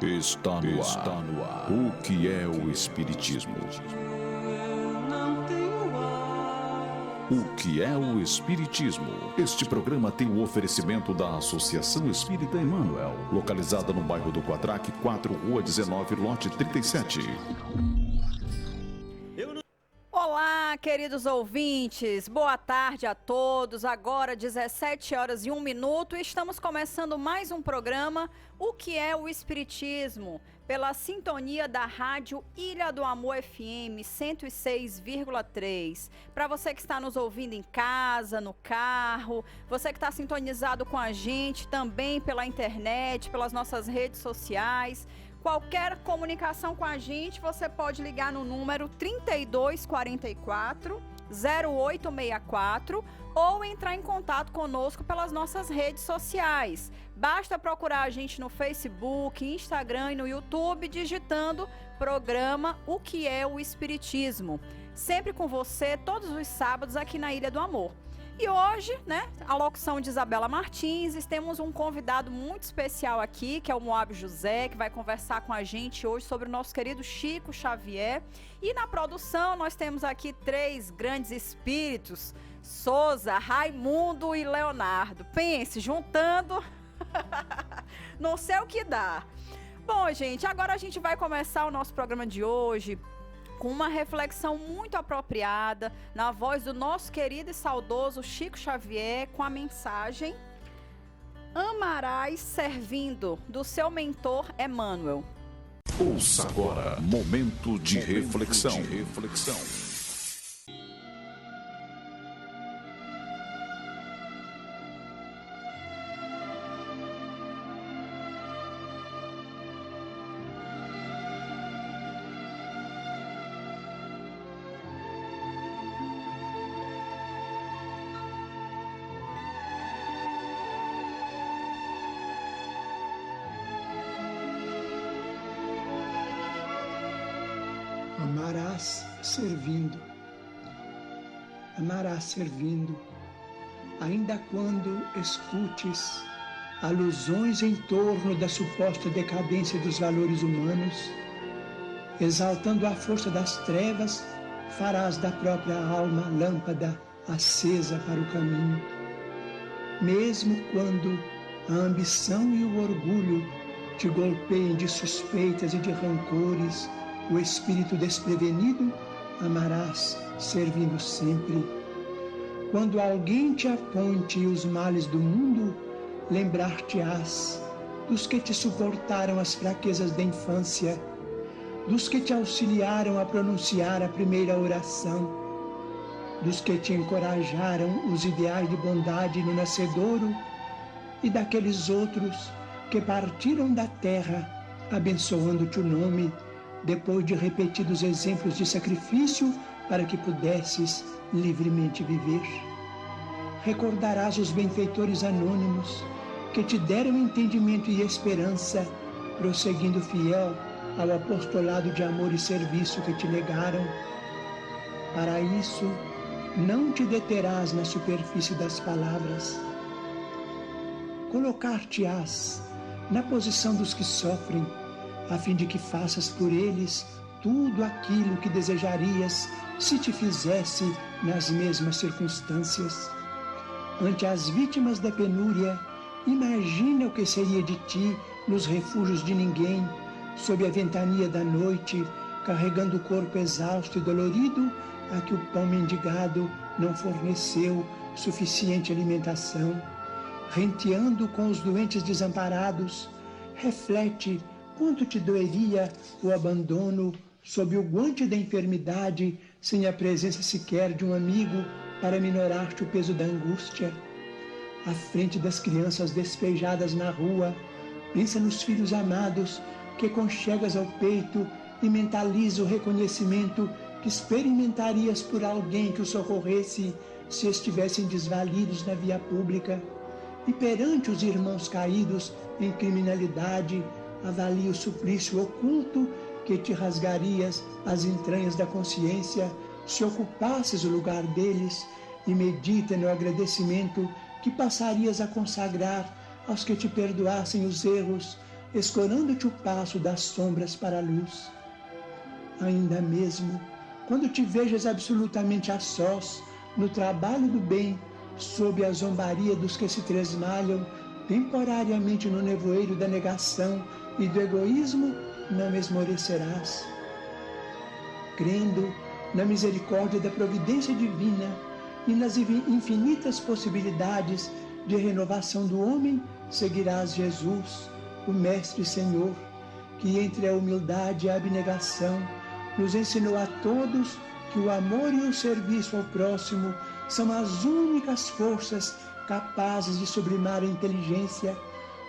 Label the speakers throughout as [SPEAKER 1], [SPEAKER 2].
[SPEAKER 1] Está no ar. O que é o Espiritismo? O que é o Espiritismo? Este programa tem o oferecimento da Associação Espírita Emmanuel, localizada no bairro do Quatraque, 4, Rua 19, lote 37.
[SPEAKER 2] Olá, queridos ouvintes, boa tarde a todos. Agora 17 horas e 1 minuto, estamos começando mais um programa, O que é o Espiritismo? Pela sintonia da rádio Ilha do Amor FM 106,3. Para você que está nos ouvindo em casa, no carro, você que está sintonizado com a gente também pela internet, pelas nossas redes sociais. Qualquer comunicação com a gente, você pode ligar no número 3244 0864 ou entrar em contato conosco pelas nossas redes sociais. Basta procurar a gente no Facebook, Instagram e no YouTube, digitando programa O que é o Espiritismo. Sempre com você, todos os sábados aqui na Ilha do Amor. E hoje, a locução de Isabela Martins, temos um convidado muito especial aqui, que é o Moab José, que vai conversar com a gente hoje sobre o nosso querido Chico Xavier. E na produção nós temos aqui 3 grandes espíritos, Souza, Raimundo e Leonardo. Pense, juntando, não sei o que dá. Bom, gente, agora a gente vai começar o nosso programa de hoje com uma reflexão muito apropriada, na voz do nosso querido e saudoso Chico Xavier, com a mensagem Amarás servindo, do seu mentor Emmanuel.
[SPEAKER 1] Ouça agora, momento de reflexão.
[SPEAKER 3] Amarás servindo. Amarás servindo, ainda quando escutes alusões em torno da suposta decadência dos valores humanos, exaltando a força das trevas, farás da própria alma lâmpada acesa para o caminho. Mesmo quando a ambição e o orgulho te golpeiem de suspeitas e de rancores, o espírito desprevenido, amarás servindo sempre. Quando alguém te aponte os males do mundo, lembrar-te-ás dos que te suportaram as fraquezas da infância, dos que te auxiliaram a pronunciar a primeira oração, dos que te encorajaram os ideais de bondade no nascedouro e daqueles outros que partiram da terra abençoando-te o nome, depois de repetidos exemplos de sacrifício para que pudesses livremente viver. Recordarás os benfeitores anônimos que te deram entendimento e esperança, prosseguindo fiel ao apostolado de amor e serviço que te legaram. Para isso, não te deterás na superfície das palavras. Colocar-te-ás na posição dos que sofrem, a fim de que faças por eles tudo aquilo que desejarias se te fizesse nas mesmas circunstâncias. Ante as vítimas da penúria, imagina o que seria de ti nos refúgios de ninguém, sob a ventania da noite, carregando o corpo exausto e dolorido, a que o pão mendigado não forneceu suficiente alimentação. Renteando com os doentes desamparados, reflete quanto te doeria o abandono sob o guante da enfermidade, sem a presença sequer de um amigo para minorar-te o peso da angústia. À frente das crianças despejadas na rua, pensa nos filhos amados que conchegas ao peito e mentaliza o reconhecimento que experimentarias por alguém que os socorresse se estivessem desvalidos na via pública. E perante os irmãos caídos em criminalidade, avalia o suplício oculto que te rasgarias as entranhas da consciência se ocupasses o lugar deles, e medita no agradecimento que passarias a consagrar aos que te perdoassem os erros escorando-te o passo das sombras para a luz. Ainda mesmo, quando te vejas absolutamente a sós, no trabalho do bem, sob a zombaria dos que se tresmalham, temporariamente no nevoeiro da negação e do egoísmo, não esmorecerás. Crendo na misericórdia da providência divina e nas infinitas possibilidades de renovação do homem, seguirás Jesus, o Mestre e Senhor, que entre a humildade e a abnegação nos ensinou a todos que o amor e o serviço ao próximo são as únicas forças capazes de sublimar a inteligência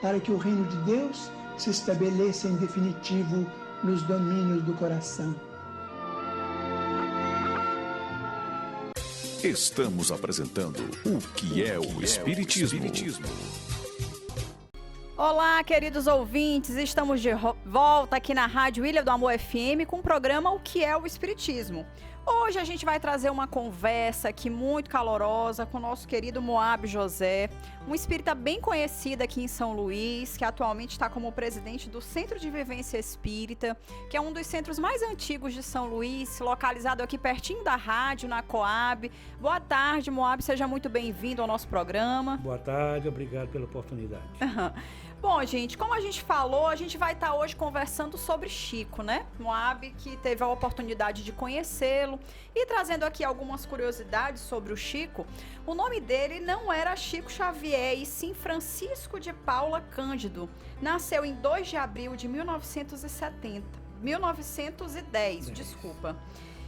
[SPEAKER 3] para que o reino de Deus se estabeleça em definitivo nos domínios do coração.
[SPEAKER 1] Estamos apresentando o que é o Espiritismo.
[SPEAKER 2] Olá, queridos ouvintes, estamos de volta aqui na Rádio Ilha do Amor FM com o programa O que é o Espiritismo. Hoje a gente vai trazer uma conversa aqui muito calorosa com o nosso querido Moab José, um espírita bem conhecido aqui em São Luís, que atualmente está como presidente do Centro de Vivência Espírita, que é um dos centros mais antigos de São Luís, localizado aqui pertinho da rádio, na Coab. Boa tarde, Moab, seja muito bem-vindo ao nosso programa.
[SPEAKER 4] Boa tarde, obrigado pela oportunidade.
[SPEAKER 2] Bom, gente, como a gente falou, a gente vai estar hoje conversando sobre Chico, né? Moab, que teve a oportunidade de conhecê-lo, e trazendo aqui algumas curiosidades sobre o Chico. O nome dele não era Chico Xavier, e sim Francisco de Paula Cândido. Nasceu em 2 de abril de 1910, desculpa.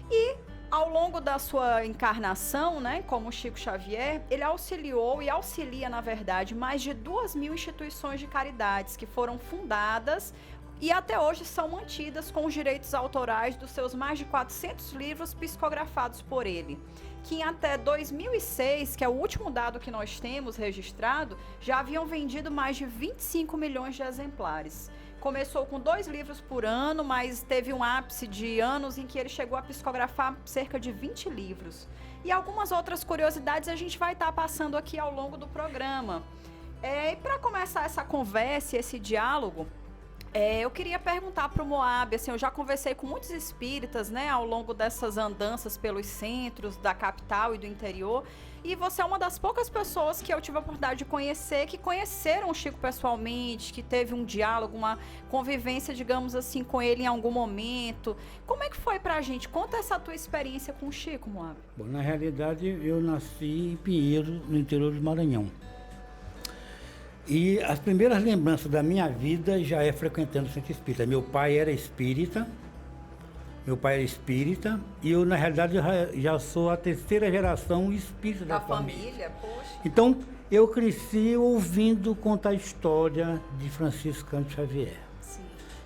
[SPEAKER 2] E ao longo da sua encarnação, né, como Chico Xavier, ele auxiliou e auxilia, na verdade, mais de 2.000 instituições de caridades que foram fundadas e até hoje são mantidas com os direitos autorais dos seus mais de 400 livros psicografados por ele, que em até 2006, que é o último dado que nós temos registrado, já haviam vendido mais de 25 milhões de exemplares. Começou com 2 livros por ano, mas teve um ápice de anos em que ele chegou a psicografar cerca de 20 livros. E algumas outras curiosidades a gente vai estar passando aqui ao longo do programa. E para começar essa conversa, esse diálogo, eu queria perguntar para o Moab, assim, eu já conversei com muitos espíritas, né, ao longo dessas andanças pelos centros da capital e do interior, e você é uma das poucas pessoas que eu tive a oportunidade de conhecer, que conheceram o Chico pessoalmente, que teve um diálogo, uma convivência, digamos assim, com ele em algum momento. Como é que foi pra gente? Conta essa tua experiência com o Chico, Moab.
[SPEAKER 4] Bom, na realidade, eu nasci em Pinheiro, no interior do Maranhão. E as primeiras lembranças da minha vida já é frequentando o centro espírita. Meu pai era espírita, e eu, na realidade, já sou a 3ª geração espírita da família.
[SPEAKER 2] Poxa.
[SPEAKER 4] Então, eu cresci ouvindo contar a história de Francisco Cândido Xavier.
[SPEAKER 2] Sim.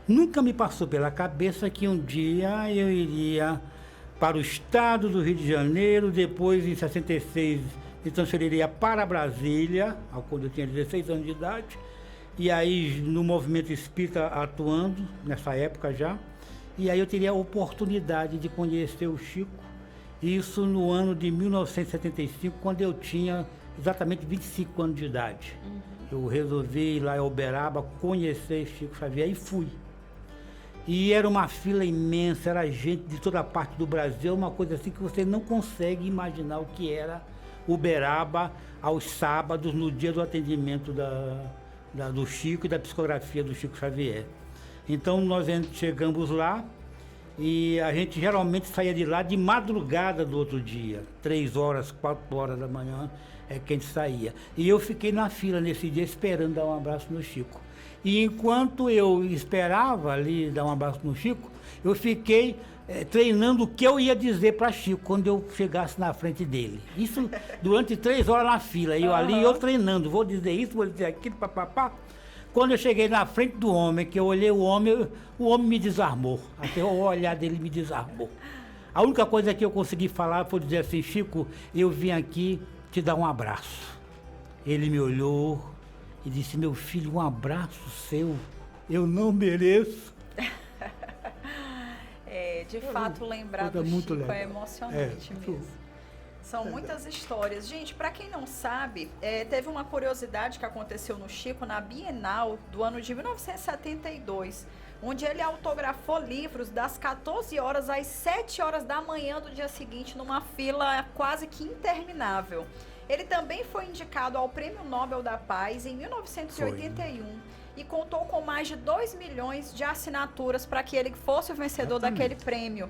[SPEAKER 4] Nunca me passou pela cabeça que um dia eu iria para o estado do Rio de Janeiro, depois, em 66, me transferiria para Brasília, quando eu tinha 16 anos de idade, e aí no movimento espírita atuando, nessa época já, e aí eu teria a oportunidade de conhecer o Chico, isso no ano de 1975, quando eu tinha exatamente 25 anos de idade. Eu resolvi ir lá em Uberaba conhecer Chico Xavier e fui. E era uma fila imensa, era gente de toda parte do Brasil, uma coisa assim que você não consegue imaginar o que era Uberaba aos sábados, no dia do atendimento do Chico e da psicografia do Chico Xavier. Então nós chegamos lá e a gente geralmente saía de lá de madrugada do outro dia, 3 horas, 4 horas da manhã é que a gente saía. E eu fiquei na fila nesse dia esperando dar um abraço no Chico. E enquanto eu esperava ali dar um abraço no Chico, eu fiquei treinando o que eu ia dizer para Chico quando eu chegasse na frente dele. Isso durante 3 horas na fila. E eu ali, eu treinando, vou dizer isso, vou dizer aquilo, papapá. Quando eu cheguei na frente do homem, que eu olhei o homem me desarmou. Até o olhar dele me desarmou. A única coisa que eu consegui falar foi dizer assim: Chico, eu vim aqui te dar um abraço. Ele me olhou e disse: meu filho, um abraço seu, eu não mereço.
[SPEAKER 2] De fato, lembrar do Chico é emocionante mesmo. São muitas histórias. Gente, para quem não sabe, teve uma curiosidade que aconteceu no Chico na Bienal do ano de 1972, onde ele autografou livros das 14 horas às 7 horas da manhã do dia seguinte, numa fila quase que interminável. Ele também foi indicado ao Prêmio Nobel da Paz em 1981 e contou com mais de 2 milhões de assinaturas para que ele fosse o vencedor daquele prêmio,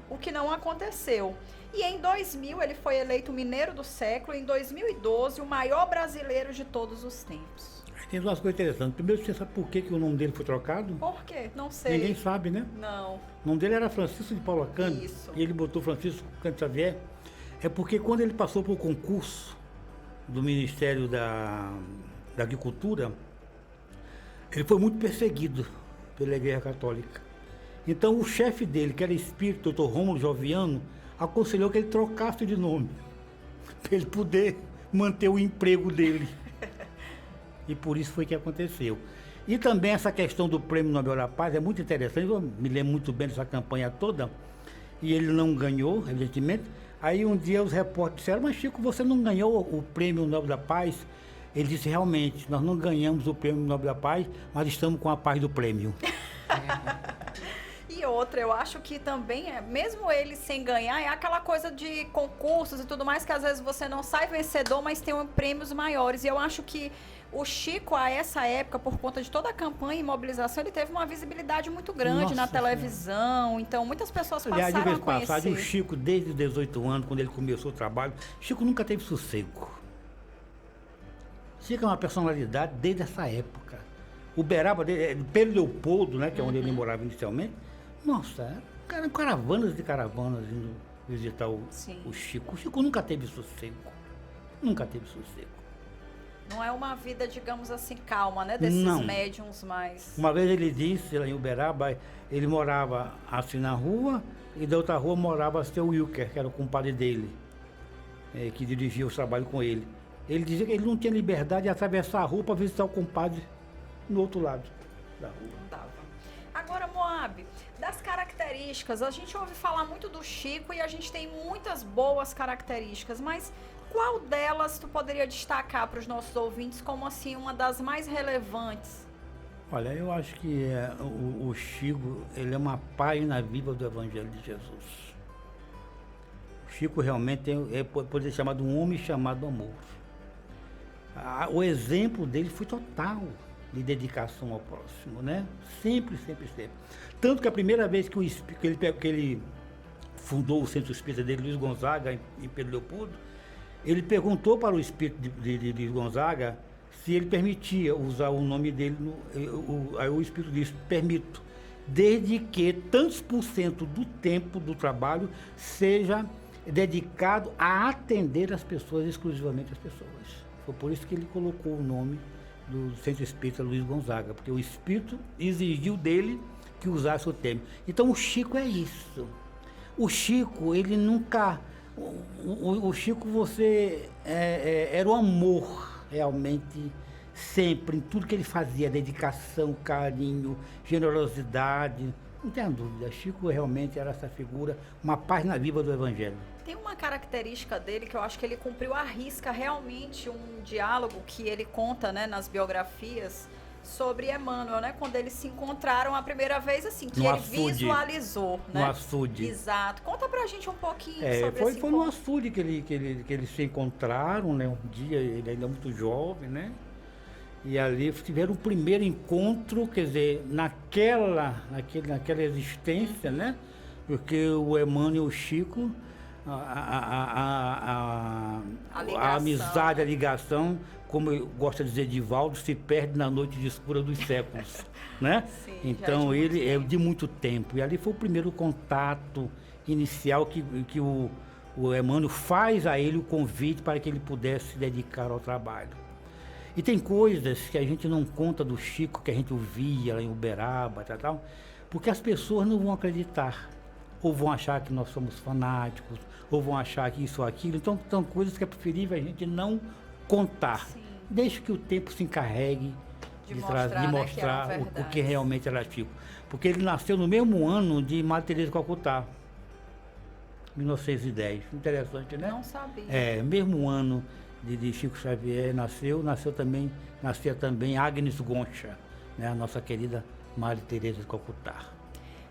[SPEAKER 2] o que não aconteceu. E em 2000 ele foi eleito Mineiro do Século, em 2012 o maior brasileiro de todos os tempos.
[SPEAKER 4] Tem duas coisas interessantes. Primeiro, você sabe por que o nome dele foi trocado?
[SPEAKER 2] Por quê? Não sei.
[SPEAKER 4] Ninguém sabe, né?
[SPEAKER 2] Não.
[SPEAKER 4] O nome dele era Francisco de Paula Cândido.
[SPEAKER 2] Isso.
[SPEAKER 4] E ele botou Francisco Cândido Xavier. É porque quando ele passou por concurso do Ministério da Agricultura, ele foi muito perseguido pela Igreja Católica. Então o chefe dele, que era espírito, Dr. Rômulo Joviano, aconselhou que ele trocasse de nome, para ele poder manter o emprego dele. E por isso foi que aconteceu. E também essa questão do Prêmio Nobel da Paz é muito interessante. Eu me lembro muito bem dessa campanha toda. E ele não ganhou, evidentemente. Aí um dia os repórteres disseram: mas Chico, você não ganhou o Prêmio Nobel da Paz? Ele disse: realmente, nós não ganhamos o Prêmio Nobel da Paz, mas estamos com a paz do prêmio.
[SPEAKER 2] E outra, eu acho que também, mesmo ele sem ganhar, é aquela coisa de concursos e tudo mais, que às vezes você não sai vencedor, mas tem prêmios maiores. E eu acho que o Chico, a essa época, por conta de toda a campanha e mobilização, ele teve uma visibilidade muito grande na televisão. Então, muitas pessoas passaram a conhecer.
[SPEAKER 4] O Chico, desde os 18 anos, quando ele começou o trabalho, Chico nunca teve sossego. Chico é uma personalidade desde essa época. Uberaba, Pedro Leopoldo, né, que é onde ele morava inicialmente, nossa, caravanas e caravanas indo visitar o Chico. O Chico nunca teve sossego. Nunca teve sossego.
[SPEAKER 2] Não é uma vida, digamos assim, calma, né? Desses médiums mais...
[SPEAKER 4] Uma vez ele disse, lá em Uberaba, ele morava assim na rua, e da outra rua morava seu Wilker, que era o compadre dele, que dirigia o trabalho com ele. Ele dizia que ele não tinha liberdade de atravessar a rua para visitar o compadre no outro lado da rua.
[SPEAKER 2] Não dava. Agora, Moab, das características, a gente ouve falar muito do Chico e a gente tem muitas boas características, mas qual delas tu poderia destacar para os nossos ouvintes como assim uma das mais relevantes?
[SPEAKER 4] Olha, eu acho que o Chico, ele é uma página viva do Evangelho de Jesus. O Chico realmente pode ser chamado um homem chamado amor. O exemplo dele foi total de dedicação ao próximo, né? Sempre, sempre, sempre. Tanto que a primeira vez que ele fundou o Centro Espírita dele, Luiz Gonzaga, em Pedro Leopoldo, ele perguntou para o espírito de Luiz Gonzaga se ele permitia usar o nome dele. Aí o espírito disse: permito, desde que tantos por cento do tempo do trabalho seja dedicado a atender as pessoas, exclusivamente as pessoas. Foi por isso que ele colocou o nome do Centro Espírita Luiz Gonzaga, porque o espírito exigiu dele que usasse o termo. Então o Chico é isso. O Chico, ele nunca... O Chico, era o amor, realmente, sempre, em tudo que ele fazia, dedicação, carinho, generosidade. Não tenha dúvida, Chico realmente era essa figura, uma página viva do Evangelho.
[SPEAKER 2] Tem uma característica dele que eu acho que ele cumpriu à risca realmente, um diálogo que ele conta, né, nas biografias sobre Emmanuel, né, quando eles se encontraram a primeira vez, assim, que ele visualizou, né?
[SPEAKER 4] No açude.
[SPEAKER 2] Exato. Conta pra gente um pouquinho sobre esse
[SPEAKER 4] foi no açude que eles se encontraram, né, um dia, ele ainda muito jovem, né? E ali tiveram o primeiro encontro, quer dizer, naquela existência, né? Porque o Emmanuel e o Chico, a amizade, a ligação, como gosta de dizer Divaldo, se perde na noite escura dos séculos, né?
[SPEAKER 2] Sim,
[SPEAKER 4] então ele é de muito tempo. E ali foi o primeiro contato inicial que o Emmanuel faz a ele o convite para que ele pudesse se dedicar ao trabalho. E tem coisas que a gente não conta do Chico, que a gente ouvia lá em Uberaba, tal, porque as pessoas não vão acreditar. Ou vão achar que nós somos fanáticos, ou vão achar que isso ou aquilo. Então, são coisas que é preferível a gente não contar.
[SPEAKER 2] Sim.
[SPEAKER 4] Deixe que o tempo se encarregue de mostrar o que realmente era Chico. Porque ele nasceu no mesmo ano de Madre Teresa de Calcutá. 1910. Interessante, né?
[SPEAKER 2] Não sabia.
[SPEAKER 4] Mesmo ano de Chico Xavier nascia também Agnes Goncha, né? A nossa querida Maria Teresa de Calcutá.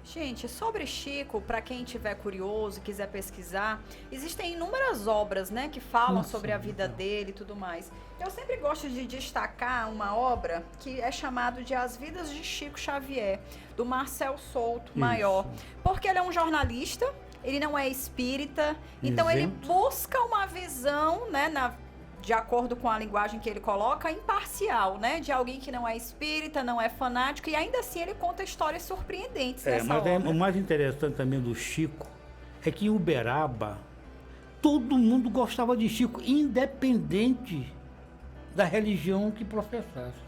[SPEAKER 2] Gente, sobre Chico, para quem tiver curioso, quiser pesquisar, existem inúmeras obras, né, que falam sobre a vida dele e tudo mais. Eu sempre gosto de destacar uma obra que é chamada de As Vidas de Chico Xavier, do Marcel Souto Maior, porque ele é um jornalista, ele não é espírita, então ele busca uma visão, né, de acordo com a linguagem que ele coloca, imparcial, né? De alguém que não é espírita, não é fanático, e ainda assim ele conta histórias surpreendentes nessa obra.
[SPEAKER 4] O mais interessante também do Chico é que em Uberaba, todo mundo gostava de Chico, independente da religião que professasse.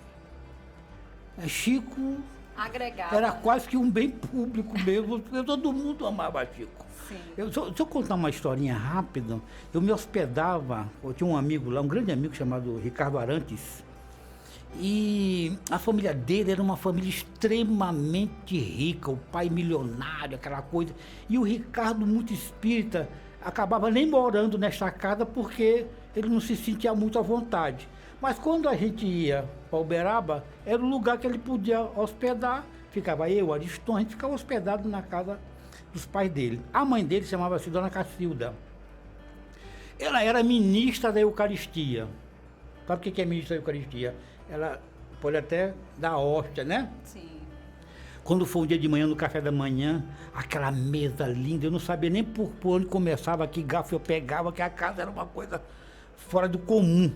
[SPEAKER 4] Chico
[SPEAKER 2] agregado,
[SPEAKER 4] era quase que um bem público mesmo, todo mundo amava Chico. Se eu contar uma historinha rápida, eu me hospedava, eu tinha um amigo lá, um grande amigo chamado Ricardo Arantes, e a família dele era uma família extremamente rica, o pai milionário, aquela coisa, e o Ricardo, muito espírita, acabava nem morando nesta casa porque ele não se sentia muito à vontade. Mas quando a gente ia para Uberaba, era o lugar que ele podia hospedar, ficava eu, Ariston, a gente ficava hospedado na casa dos pais dele. A mãe dele chamava-se Dona Cacilda. Ela era ministra da Eucaristia. Sabe o que é ministra da Eucaristia? Ela pode até dar hóstia, né?
[SPEAKER 2] Sim.
[SPEAKER 4] Quando foi um dia de manhã, no café da manhã, aquela mesa linda, eu não sabia nem por onde começava, que garfo eu pegava, que a casa era uma coisa fora do comum.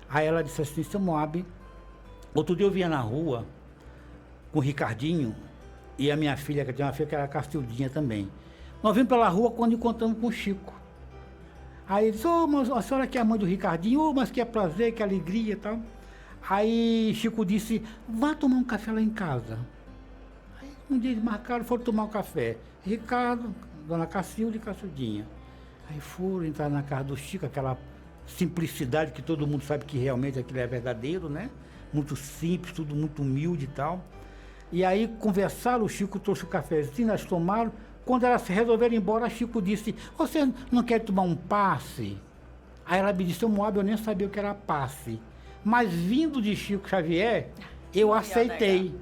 [SPEAKER 4] Aí ela disse assim, seu Moab, outro dia eu vinha na rua com o Ricardinho, e a minha filha, que eu tinha uma filha que era Castildinha também. Nós vimos pela rua quando encontramos com o Chico. Aí ele disse, mas a senhora que é a mãe do Ricardinho, mas que é prazer, que alegria e tal. Aí Chico disse, vá tomar um café lá em casa. Aí um dia eles marcaram, foram tomar um café. Ricardo, Dona Cacilda e Castildinha. Aí foram entrar na casa do Chico, aquela simplicidade que todo mundo sabe que realmente aquilo é verdadeiro, né? Muito simples, tudo muito humilde e tal. E aí conversaram, o Chico trouxe o cafezinho, nós tomaram. Quando elas resolveram ir embora, Chico disse, você não quer tomar um passe? Aí ela me disse, Moab, eu nem sabia o que era passe. Mas vindo de Chico Xavier, eu aceitei.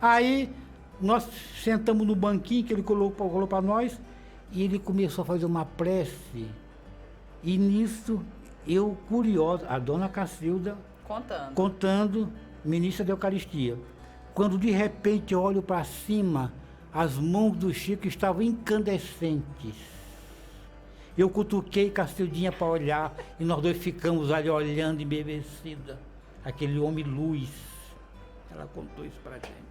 [SPEAKER 4] Aí nós sentamos no banquinho que ele colocou para nós, e ele começou a fazer uma prece. E nisso, eu curiosa, a Dona Cacilda contando, ministra da Eucaristia. Quando de repente eu olho para cima, as mãos do Chico estavam incandescentes. Eu cutuquei Castildinha para olhar e nós dois ficamos ali olhando embevecida. Aquele homem luz. Ela contou isso para a gente.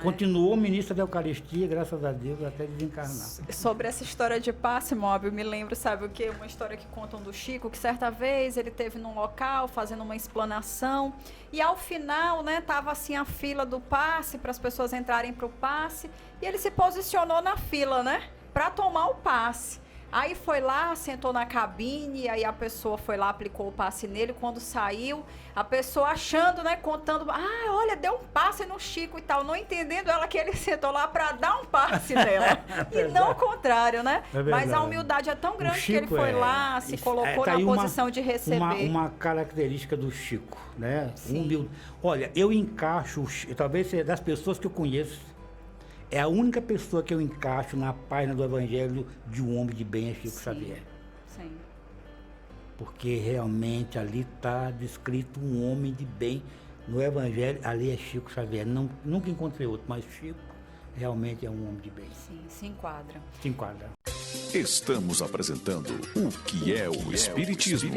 [SPEAKER 4] Continuou ministra da Eucaristia, graças a Deus, até desencarnar.
[SPEAKER 2] Sobre essa história de passe, Moab, eu me lembro, sabe o quê? Uma história que contam do Chico, que certa vez ele teve num local fazendo uma explanação e ao final, né, tava assim a fila do passe para as pessoas entrarem para o passe e ele se posicionou na fila, né, para tomar o passe. Aí foi lá, sentou na cabine, aí a pessoa foi lá, aplicou o passe nele. Quando saiu, a pessoa achando, né, contando, olha, deu um passe no Chico e tal, não entendendo ela que ele sentou lá para dar um passe nela. E não o contrário, né? Mas a humildade é tão grande que ele foi lá, se colocou na posição de receber.
[SPEAKER 4] Uma característica do Chico, né? Humilde. Olha, eu encaixo, talvez seja das pessoas que eu conheço, é a única pessoa que eu encaixo na página do Evangelho de um homem de bem, é Chico Xavier.
[SPEAKER 2] Sim.
[SPEAKER 4] Porque realmente ali está descrito um homem de bem. No Evangelho, ali é Chico Xavier. Nunca encontrei outro, mas Chico realmente é um homem de bem.
[SPEAKER 2] Sim, se enquadra.
[SPEAKER 4] Se enquadra.
[SPEAKER 1] Estamos apresentando o que é o Espiritismo.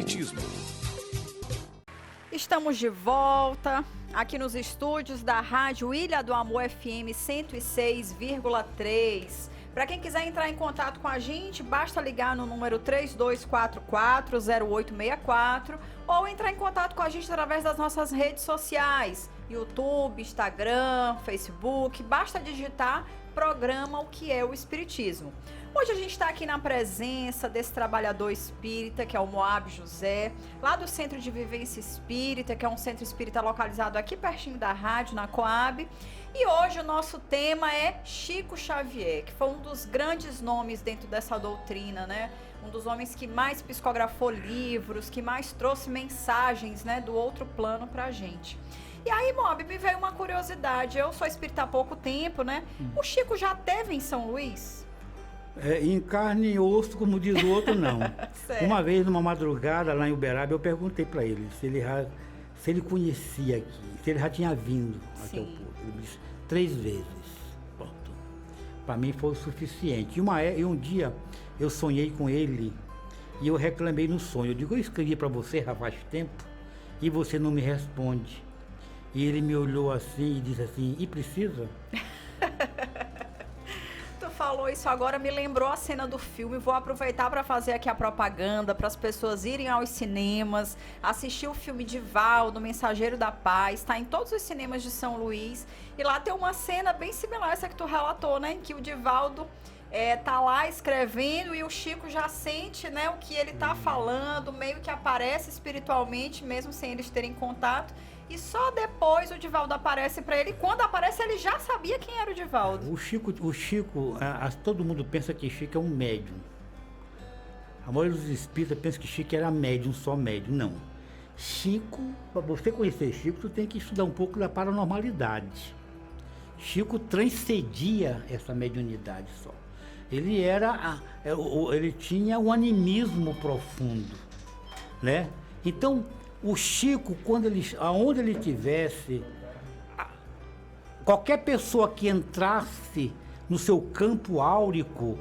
[SPEAKER 2] Estamos de volta aqui nos estúdios da Rádio Ilha do Amor FM 106,3. Para quem quiser entrar em contato com a gente, basta ligar no número 3244-0864 ou entrar em contato com a gente através das nossas redes sociais, YouTube, Instagram, Facebook. Basta digitar programa O que é o Espiritismo. Hoje a gente está aqui na presença desse trabalhador espírita, que é o Moab José, lá do Centro de Vivência Espírita, que é um centro espírita localizado aqui pertinho da rádio, na Coab. E hoje o nosso tema é Chico Xavier, que foi um dos grandes nomes dentro dessa doutrina, né? Um dos homens que mais psicografou livros, que mais trouxe mensagens, né, do outro plano pra gente. E aí, Moab, me veio uma curiosidade. Eu sou espírita há pouco tempo, né? O Chico já teve em São Luís?
[SPEAKER 4] Em carne e osso, como diz o outro, não. Uma vez, numa madrugada, lá em Uberaba, eu perguntei para ele se ele conhecia aqui, se ele já tinha vindo até o povo. Ele disse 3 vezes. Pronto. Para mim foi o suficiente. E um dia eu sonhei com ele e eu reclamei no sonho. Eu digo, eu escrevi para você já faz tempo e você não me responde. E ele me olhou assim e disse assim, e precisa?
[SPEAKER 2] Tu falou isso agora, me lembrou a cena do filme. Vou aproveitar para fazer aqui a propaganda para as pessoas irem aos cinemas, assistir o filme Divaldo, Mensageiro da Paz. Está em todos os cinemas de São Luís. E lá tem uma cena bem similar a essa que tu relatou, né? Em que o Divaldo tá lá escrevendo e o Chico já sente, né, o que ele tá falando, meio que aparece espiritualmente, mesmo sem eles terem contato. E só depois o Divaldo aparece para ele. Quando aparece, ele já sabia quem era o Divaldo.
[SPEAKER 4] O Chico, todo mundo pensa que Chico é um médium. A maioria dos espíritas pensa que Chico era médium, só médium. Não. Chico, para você conhecer Chico, tu tem que estudar um pouco da paranormalidade. Chico transcendia essa mediunidade só. Ele tinha um animismo profundo, né? Então, o Chico, aonde ele estivesse, qualquer pessoa que entrasse no seu campo áurico,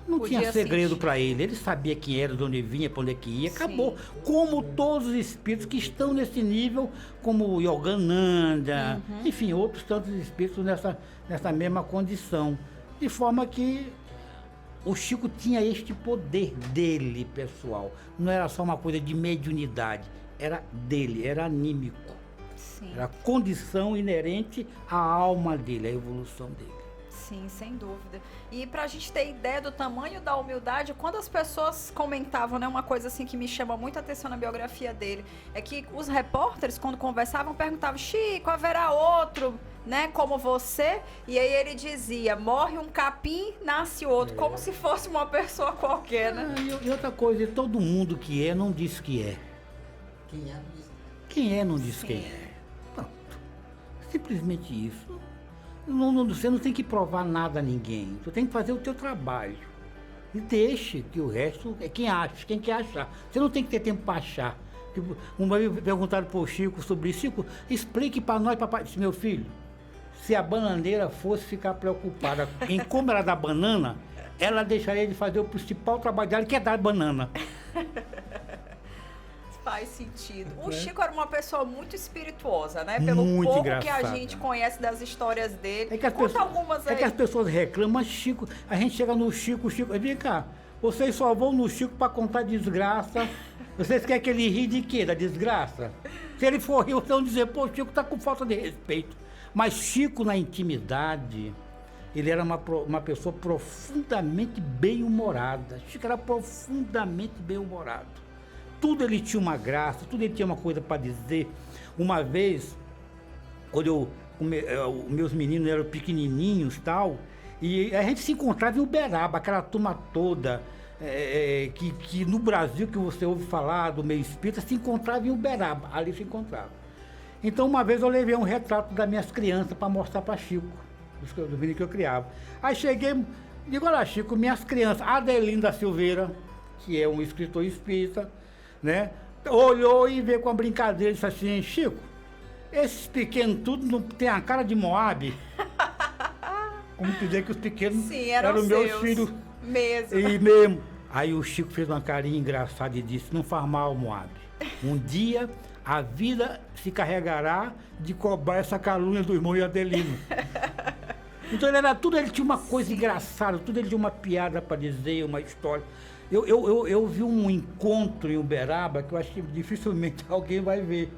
[SPEAKER 4] não tinha segredo para ele. Ele sabia quem era, de onde vinha, para onde é que ia, acabou. Como todos os espíritos que estão nesse nível, como Yogananda, enfim, outros tantos espíritos nessa mesma condição. De forma que o Chico tinha este poder dele, pessoal. Não era só uma coisa de mediunidade, era dele, era anímico.
[SPEAKER 2] Sim.
[SPEAKER 4] Era a condição inerente à alma dele, à evolução dele.
[SPEAKER 2] Sim, sem dúvida. E pra gente ter ideia do tamanho da humildade, quando as pessoas comentavam, né, uma coisa assim que me chama muita atenção na biografia dele, é que os repórteres, quando conversavam, perguntavam, Chico, haverá outro, né, como você? E aí ele dizia, morre um capim, nasce outro, como se fosse uma pessoa qualquer, né?
[SPEAKER 4] E outra coisa, todo mundo que é, não diz que é. Quem é, não diz quem é. Pronto. Simplesmente isso. Você não tem que provar nada a ninguém. Você tem que fazer o teu trabalho. E deixe que o resto é quem quer achar. Você não tem que ter tempo para achar. Uma vez perguntaram para o Chico sobre isso. Chico, explique para nós, papai. Disse, meu filho, se a bananeira fosse ficar preocupada em como ela dá banana, ela deixaria de fazer o principal trabalho dela, que é dar banana.
[SPEAKER 2] Faz sentido. O Chico era uma pessoa muito espirituosa, né? Pelo
[SPEAKER 4] muito
[SPEAKER 2] pouco
[SPEAKER 4] engraçada.
[SPEAKER 2] Que a gente conhece das histórias dele.
[SPEAKER 4] É que as pessoas reclamam, mas Chico, a gente chega no Chico, vem cá, vocês só vão no Chico para contar desgraça. Vocês querem que ele ri de quê? Da desgraça? Se ele for rir, vocês vão dizer, pô, o Chico tá com falta de respeito. Mas Chico, na intimidade, ele era uma pessoa profundamente bem-humorada. Chico era profundamente bem-humorado. Tudo ele tinha uma graça, tudo ele tinha uma coisa para dizer. Uma vez, quando meus meninos eram pequenininhos e tal, e a gente se encontrava em Uberaba, aquela turma toda, que no Brasil, que você ouve falar do meio espírita, se encontrava em Uberaba, ali se encontrava. Então, uma vez eu levei um retrato das minhas crianças para mostrar para Chico, do menino que eu criava. Aí cheguei, digo, olha Chico, minhas crianças, Adelinda Silveira, que é um escritor espírita, né? Olhou e veio com a brincadeira e disse assim, Chico, esses pequenos tudo não tem a cara de Moab? Como dizer que os pequenos eram meus filhos.
[SPEAKER 2] Mesmo.
[SPEAKER 4] E mesmo. Aí o Chico fez uma carinha engraçada e disse, não faz mal, Moab. Um dia a vida se carregará de cobrar essa calúnia do irmão Adelino. Então ele tinha uma coisa engraçada, tudo ele tinha uma piada para dizer, uma história. Eu vi um encontro em Uberaba que eu acho que dificilmente alguém vai ver.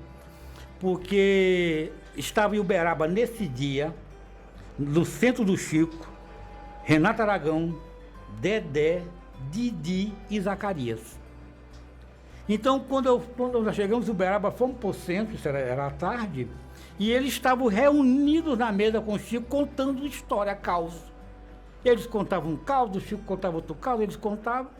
[SPEAKER 4] Porque estava em Uberaba nesse dia, no centro do Chico, Renato Aragão, Dedé, Didi e Zacarias. Então, quando nós chegamos em Uberaba, fomos para o centro, isso era à tarde, e eles estavam reunidos na mesa com o Chico, contando história, caos. Eles contavam um caos, o Chico contava outro caos, eles contavam.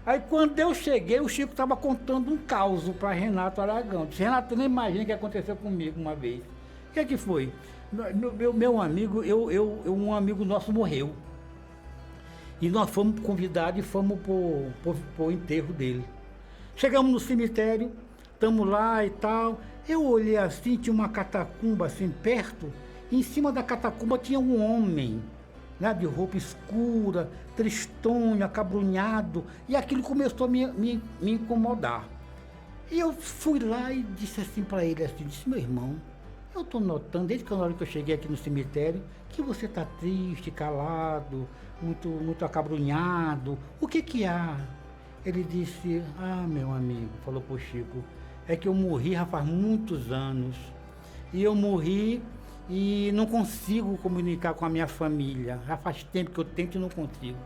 [SPEAKER 4] Aí, quando eu cheguei, o Chico estava contando um caos para Renato Aragão. Eu disse, Renato, você nem imagina o que aconteceu comigo uma vez. O que é que foi? Meu amigo, um amigo nosso morreu. E nós fomos convidados e fomos para o enterro dele. Chegamos no cemitério, estamos lá e tal. Eu olhei assim, tinha uma catacumba assim perto. E em cima da catacumba tinha um homem, né, de roupa escura, tristonho, acabrunhado. E aquilo começou a me incomodar. E eu fui lá e disse assim para ele, assim, disse, meu irmão, eu estou notando, desde que na hora que eu cheguei aqui no cemitério, que você está triste, calado, muito acabrunhado. O que há? Ele disse, meu amigo, falou pro Chico, é que eu morri já faz muitos anos. E eu morri e não consigo comunicar com a minha família. Já faz tempo que eu tento e não consigo.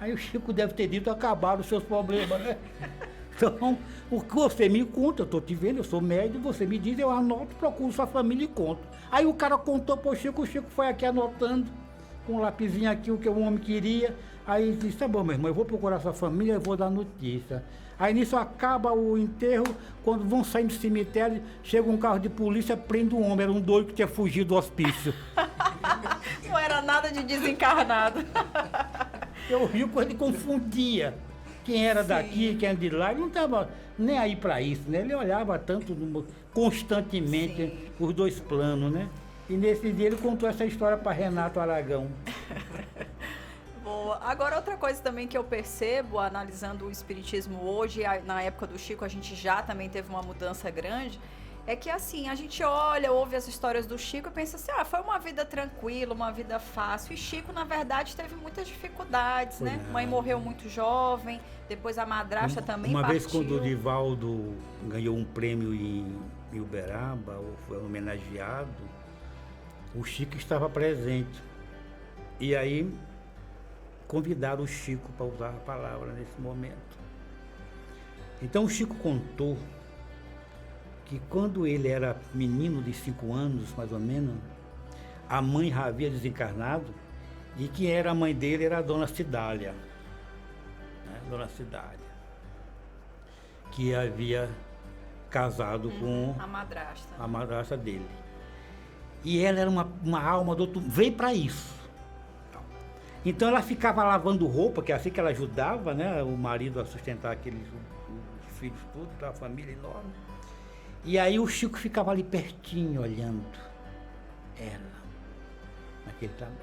[SPEAKER 4] Aí o Chico deve ter dito, acabaram os seus problemas, né? Então, o que você me conta, eu estou te vendo, eu sou médico, você me diz, eu anoto, procuro sua família e conto. Aí o cara contou pro Chico, o Chico foi aqui anotando, com um lapisinho aqui, o que o homem queria. Aí ele disse, tá bom, meu irmão, eu vou procurar sua família, eu vou dar notícia. Aí nisso acaba o enterro, quando vão sair do cemitério, chega um carro de polícia, prende um homem, era um doido que tinha fugido do hospício.
[SPEAKER 2] Não era nada de desencarnado.
[SPEAKER 4] Eu rio quando ele confundia quem era daqui, quem era de lá, ele não estava nem aí para isso, né? Ele olhava tanto, constantemente, os dois planos, né? E nesse dia ele contou essa história para Renato Aragão.
[SPEAKER 2] Boa. Agora, outra coisa também que eu percebo, analisando o espiritismo hoje, na época do Chico a gente já também teve uma mudança grande, é que assim, a gente olha, ouve as histórias do Chico e pensa assim, foi uma vida tranquila, uma vida fácil. E Chico, na verdade, teve muitas dificuldades, né? Mãe morreu muito jovem, depois a madrasta também
[SPEAKER 4] partiu. Uma vez quando o
[SPEAKER 2] Divaldo
[SPEAKER 4] ganhou um prêmio em Uberaba, ou foi homenageado, o Chico estava presente. E aí convidaram o Chico para usar a palavra nesse momento. Então o Chico contou que quando ele era menino de 5 anos, mais ou menos, a mãe já havia desencarnado e quem era a mãe dele era a Dona Cidália, né? Dona Cidália, que havia casado com a madrasta dele. E ela era uma alma do outro, veio para isso. Então ela ficava lavando roupa, que é assim que ela ajudava, né, o marido a sustentar os filhos todos, a família enorme. E aí o Chico ficava ali pertinho, olhando ela, naquele trabalho.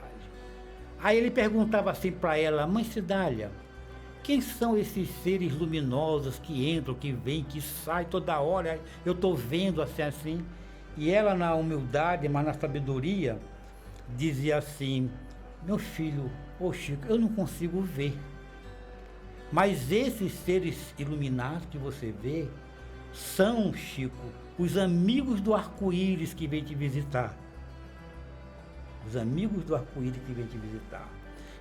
[SPEAKER 4] Aí ele perguntava assim para ela, mãe Cidália, quem são esses seres luminosos que entram, que vêm, que saem toda hora? Eu estou vendo assim. E ela, na humildade, mas na sabedoria, dizia assim, meu filho, Chico, eu não consigo ver. Mas esses seres iluminados que você vê, são, Chico, os amigos do arco-íris que vêm te visitar. Os amigos do arco-íris que vêm te visitar.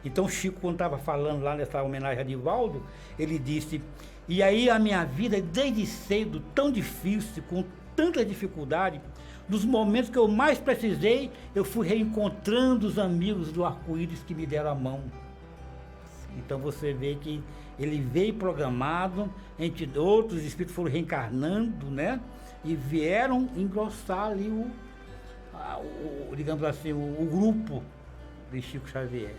[SPEAKER 4] Então Chico, quando estava falando lá nessa homenagem a Divaldo, ele disse, e aí a minha vida, desde cedo, tão difícil, com tanta dificuldade, nos momentos que eu mais precisei, eu fui reencontrando os amigos do arco-íris que me deram a mão. Então você vê que ele veio programado, entre outros espíritos foram reencarnando, né? E vieram engrossar ali digamos assim, o grupo de Chico Xavier.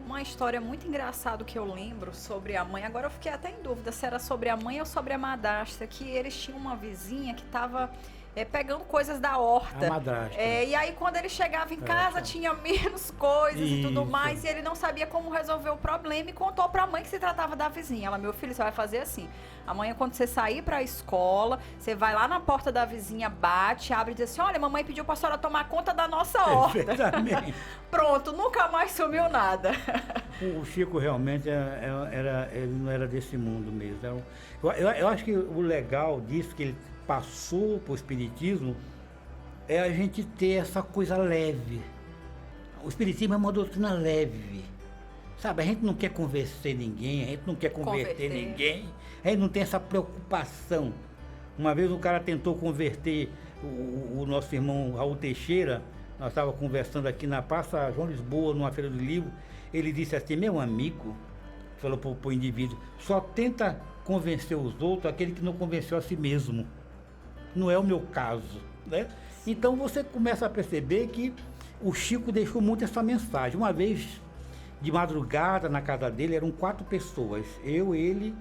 [SPEAKER 2] Uma história muito engraçada que eu lembro sobre a mãe, agora eu fiquei até em dúvida se era sobre a mãe ou sobre a madrasta, que eles tinham uma vizinha que estava pegando coisas da horta.
[SPEAKER 4] A madrasta.
[SPEAKER 2] E aí quando ele chegava em casa tinha menos coisas e tudo mais, e ele não sabia como resolver o problema e contou pra mãe que se tratava da vizinha. Ela, meu filho, você vai fazer assim, amanhã quando você sair pra escola, você vai lá na porta da vizinha, bate, abre e diz assim, olha, mamãe pediu pra senhora tomar conta da nossa horta.
[SPEAKER 4] Exatamente.
[SPEAKER 2] Pronto, nunca mais sumiu nada.
[SPEAKER 4] O Chico realmente ele não era desse mundo mesmo. Eu acho que o legal disso, que ele passou para o espiritismo, é a gente ter essa coisa leve. O Espiritismo é uma doutrina leve. Sabe, a gente não quer convencer ninguém, a gente não quer converter ninguém, a gente não tem essa preocupação. Uma vez um cara tentou converter o nosso irmão Raul Teixeira, nós estávamos conversando aqui na Praça João Lisboa, numa feira do livro, ele disse assim, meu amigo, falou para o indivíduo, só tenta convencer os outros aquele que não convenceu a si mesmo. Não é o meu caso, né? Então você começa a perceber que o Chico deixou muito essa mensagem. Uma vez, de madrugada, na casa dele, eram 4 pessoas. Eu, ele,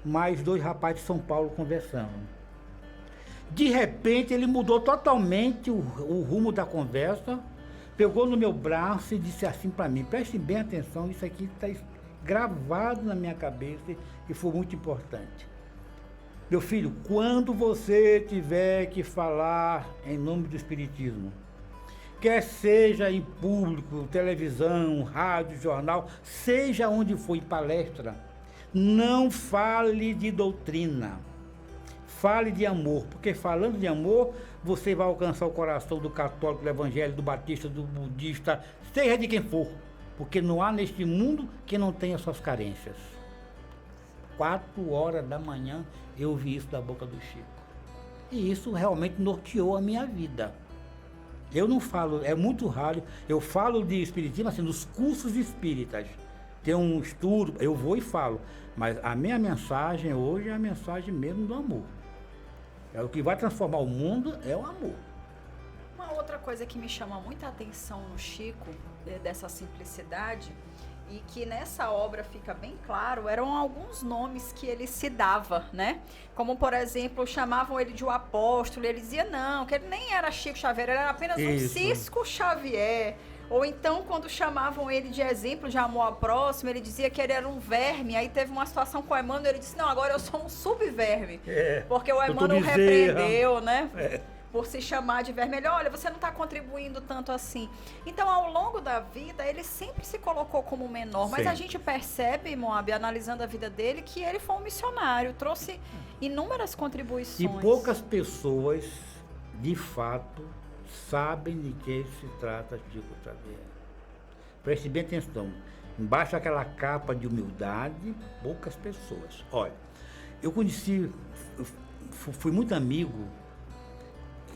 [SPEAKER 4] mais 2 rapazes de São Paulo conversando. De repente, ele mudou totalmente o rumo da conversa, pegou no meu braço e disse assim para mim, preste bem atenção, isso aqui está gravado na minha cabeça e foi muito importante. Meu filho, quando você tiver que falar em nome do Espiritismo, quer seja em público, televisão, rádio, jornal, seja onde for em palestra, não fale de doutrina, fale de amor, porque falando de amor, você vai alcançar o coração do católico, do evangélico, do batista, do budista, seja de quem for, porque não há neste mundo que não tenha suas carências. 4 horas da manhã eu ouvi isso da boca do Chico. E isso realmente norteou a minha vida. Eu não falo, é muito raro, eu falo de espiritismo assim, nos cursos espíritas. Tem um estudo, eu vou e falo, mas a minha mensagem hoje é a mensagem mesmo do amor. É o que vai transformar o mundo, é o amor.
[SPEAKER 2] Uma outra coisa que me chama muita atenção no Chico, dessa simplicidade, e que nessa obra fica bem claro, eram alguns nomes que ele se dava, né? Como, por exemplo, chamavam ele de o apóstolo, e ele dizia não, que ele nem era Chico Xavier, ele era apenas um Cisco Xavier. Ou então, quando chamavam ele de exemplo de amor ao próximo, ele dizia que ele era um verme. Aí teve uma situação com o Emmanuel, ele disse, não, agora eu sou um subverme. Porque o Emmanuel repreendeu, né? Por se chamar de verme. Ele, olha, você não está contribuindo tanto assim. Então, ao longo da vida, ele sempre se colocou como menor. Mas a gente percebe, Moab, analisando a vida dele, que ele foi um missionário, trouxe inúmeras contribuições.
[SPEAKER 4] E poucas pessoas, de fato, sabem de que se trata Chico Xavier. Preste bem atenção. Embaixo daquela capa de humildade, poucas pessoas. Olha, eu conheci, fui muito amigo,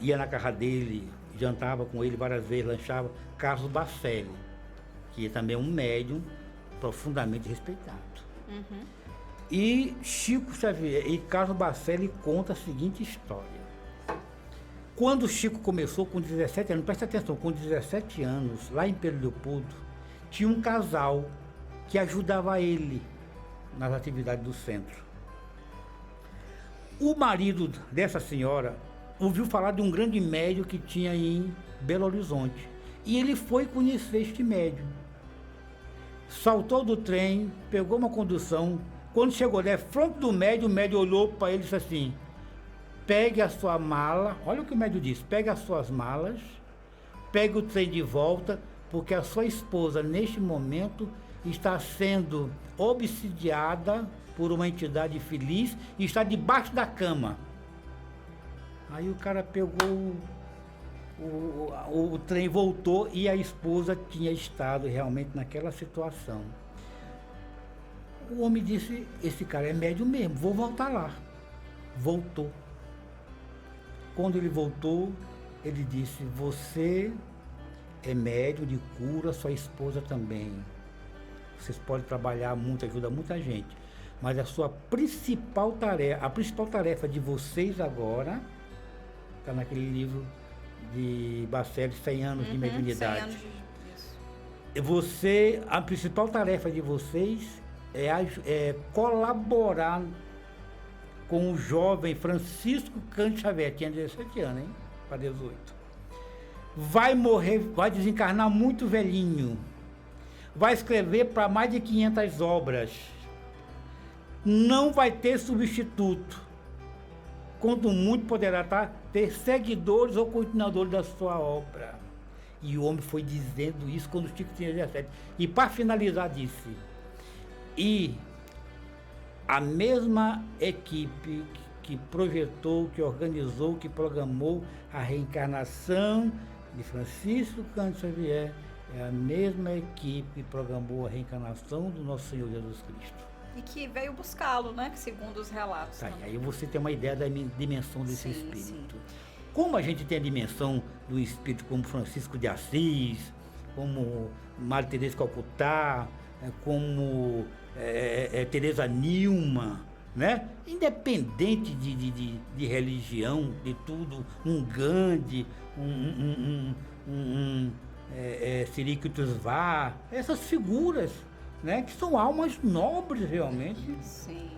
[SPEAKER 4] ia na casa dele, jantava com ele várias vezes, lanchava, Carlos Bacelli, que é também um médium profundamente respeitado. E Chico Xavier, e Carlos Bacelli conta a seguinte história. Quando o Chico começou com 17 anos, presta atenção, com 17 anos, lá em Pedro Leopoldo, tinha um casal que ajudava ele nas atividades do centro. O marido dessa senhora ouviu falar de um grande médium que tinha em Belo Horizonte. E ele foi conhecer este médium. Saltou do trem, pegou uma condução. Quando chegou na frente do médium, o médium olhou para ele e disse assim, pegue a sua mala, olha o que o médium disse, pegue as suas malas, pegue o trem de volta, porque a sua esposa, neste momento, está sendo obsidiada por uma entidade feliz e está debaixo da cama. Aí o cara pegou o trem, voltou e a esposa tinha estado realmente naquela situação. O homem disse, esse cara é médium mesmo, vou voltar lá. Voltou. Quando ele voltou, ele disse, você é médium de cura, sua esposa também. Vocês podem trabalhar muito, ajuda muita gente. Mas a principal tarefa de vocês agora, está naquele livro de Bacelli, 100 anos de mediunidade.
[SPEAKER 2] 100 anos
[SPEAKER 4] a principal tarefa de vocês é colaborar com o jovem Francisco Cândido Xavier, tinha 17 anos, hein? Para 18. Vai morrer, vai desencarnar muito velhinho. Vai escrever para mais de 500 obras. Não vai ter substituto. Quanto muito poderá ter seguidores ou continuadores da sua obra. E o homem foi dizendo isso quando o Chico tinha 17. E para finalizar disse, e a mesma equipe que projetou, que organizou, que programou a reencarnação de Francisco Cândido Xavier é a mesma equipe que programou a reencarnação do nosso Senhor Jesus Cristo.
[SPEAKER 2] E que veio buscá-lo, né? Segundo os relatos.
[SPEAKER 4] Tá, aí você tem uma ideia da dimensão desse espírito.
[SPEAKER 2] Sim.
[SPEAKER 4] Como a gente tem a dimensão do espírito como Francisco de Assis, como Madre Teresa de Calcutá, como Teresa Nilma, né? Independente de religião, de tudo, um Gandhi, Sri Kitesvar, essas figuras, né? Que são almas nobres realmente,
[SPEAKER 2] Sim.